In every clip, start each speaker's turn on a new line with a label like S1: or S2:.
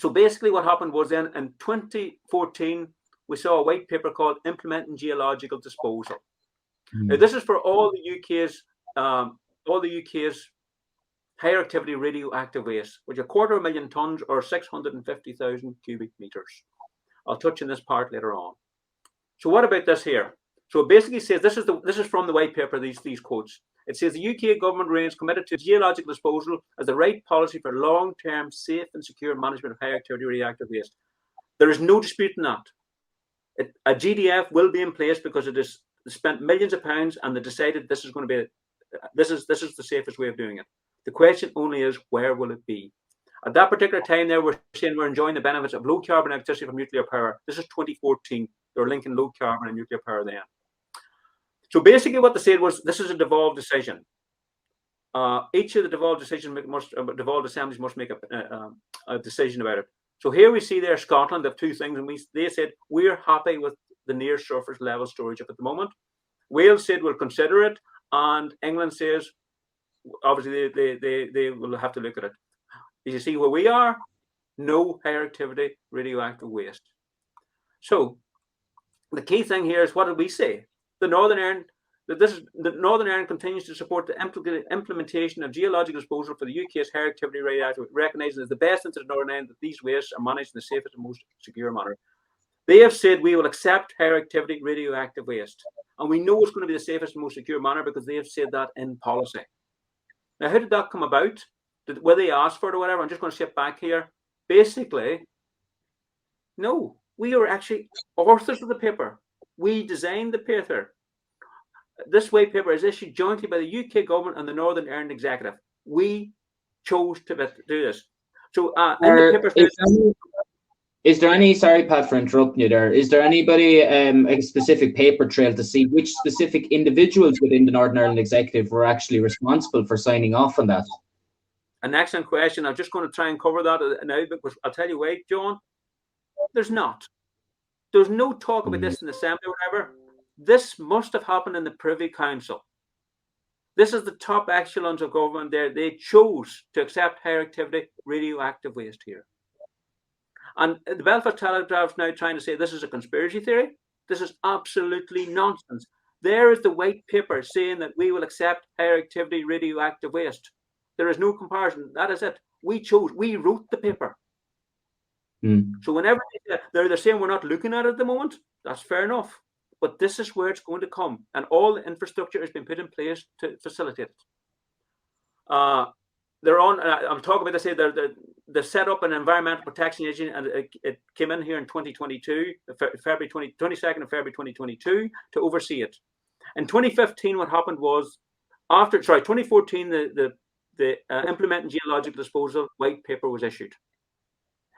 S1: So basically what happened was then in 2014, we saw a white paper called Implementing Geological Disposal. Now, this is for all the UK's higher activity radioactive waste, which are 250,000 tons or 650,000 cubic meters. I'll touch on this part later on. So what about this here? So it basically says, this is from the white paper, these quotes. It says the UK government remains committed to geological disposal as the right policy for long-term safe and secure management of high activity radioactive waste. There is no disputing that. A GDF will be in place because it has spent millions of pounds and they decided this is going to be this is the safest way of doing it. The question only is, where will it be? At that particular time there, we're saying we're enjoying the benefits of low carbon electricity from nuclear power. This is 2014. They were linking low carbon and nuclear power then. So basically what they said was, this is a devolved decision. Each of the devolved assemblies must make a decision about it. So here we see there Scotland have two things, and they said we're happy with the near surface level storage at the moment. Wales said we'll consider it, and England says obviously they will have to look at it. As you see where we are, no higher activity radioactive waste. So the key thing here is, what did we say? The Northern Ireland continues to support the implementation of geological disposal for the UK's higher activity radioactive, recognising as the best interest of Northern Ireland that these wastes are managed in the safest and most secure manner. They have said we will accept higher activity radioactive waste, and we know it's going to be the safest and most secure manner because they have said that in policy. Now, how did that come about? Were they asked for it or whatever? I'm just going to skip back here. Basically, no, we are actually authors of the paper. We designed the paper. This white paper is issued jointly by the UK government and the Northern Ireland Executive. We chose to do this. So in the paper,
S2: is there any, sorry Pat for interrupting you there, is there anybody, a specific paper trail to see which specific individuals within the Northern Ireland Executive were actually responsible for signing off on that?
S1: An excellent question. I'm just going to try and cover that now, because I'll tell you why, John. There's not. There's no talk about this in the Assembly or whatever. This must have happened in the Privy Council. This is the top echelons of government there. They chose to accept higher activity radioactive waste here. And the Belfast Telegraph is now trying to say this is a conspiracy theory. This is absolutely nonsense. There is the white paper saying that we will accept higher activity radioactive waste. There is no comparison. That is it. We chose. We wrote the paper. So whenever they're saying we're not looking at it at the moment, that's fair enough. But this is where it's going to come, and all the infrastructure has been put in place to facilitate it. They're on. I'm talking about. They say they're set up an environmental protection agency, and it came in here in 2022, February 22nd of February 2022, to oversee it. In 2015, what happened was, 2014, the Implementing Geological Disposal white paper was issued.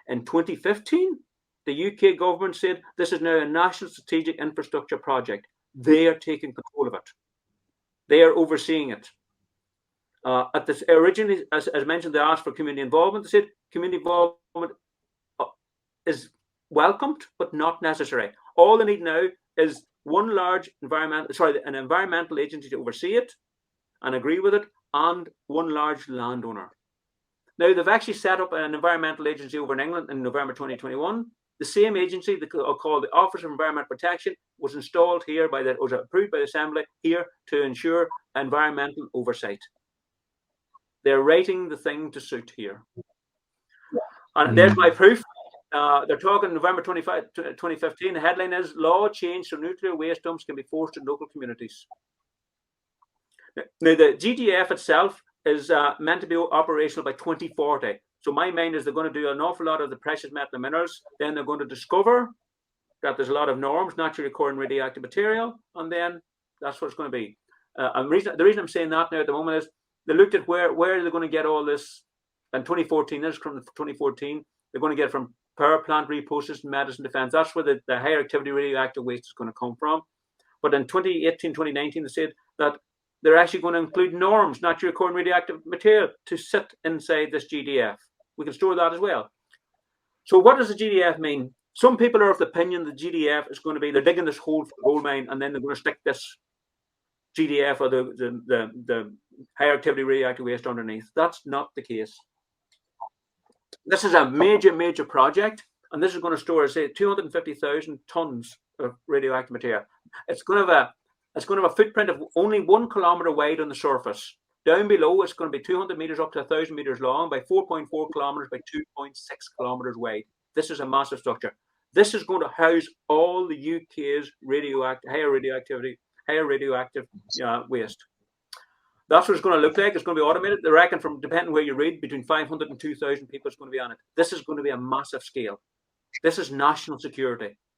S1: In 2015, the UK government said this is now a national strategic infrastructure project. They are taking control of it. They are overseeing it. At this originally, as mentioned, they asked for community involvement. They said community involvement is welcomed but not necessary. All they need now is an environmental agency to oversee it and agree with it, and one large landowner. Now, they've actually set up an environmental agency over in England in November 2021. The same agency, called the Office of Environmental Protection, was installed here was approved by the Assembly here to ensure environmental oversight. They're writing the thing to suit here. And there's my proof. They're talking November 2015. The headline is, "Law change so nuclear waste dumps can be forced in local communities." Now, the GDF itself is meant to be operational by 2040. So my mind is they're going to do an awful lot of the precious metal and minerals. Then they're going to discover that there's a lot of norms, naturally occurring radioactive material, and then that's what it's going to be. The reason I'm saying that now at the moment is they looked at where are they going to get all this in 2014. This is from 2014. They're going to get it from power plant reprocessing, medicine, defense. That's where the higher activity radioactive waste is going to come from. But in 2018, 2019, they said that they're actually going to include norms, naturally occurring radioactive material, to sit inside this GDF. We can store that as well. So what does the GDF mean? Some people are of the opinion the GDF is going to be, they're digging this hole for the gold mine, and then they're going to stick this GDF or the higher activity radioactive waste underneath. That's not the case. This is a major project, and this is going to store, say, 250,000 tons of radioactive material. It's going to have a footprint of only 1 kilometer wide on the surface. Down below, it's going to be 200 meters up to 1,000 meters long by 4.4 kilometers by 2.6 kilometers wide. This is a massive structure. This is going to house all the UK's higher radioactive waste. That's what it's going to look like. It's going to be automated. They reckon, from depending where you read, between 500 and 2,000 people is going to be on it. This is going to be a massive scale. This is national security.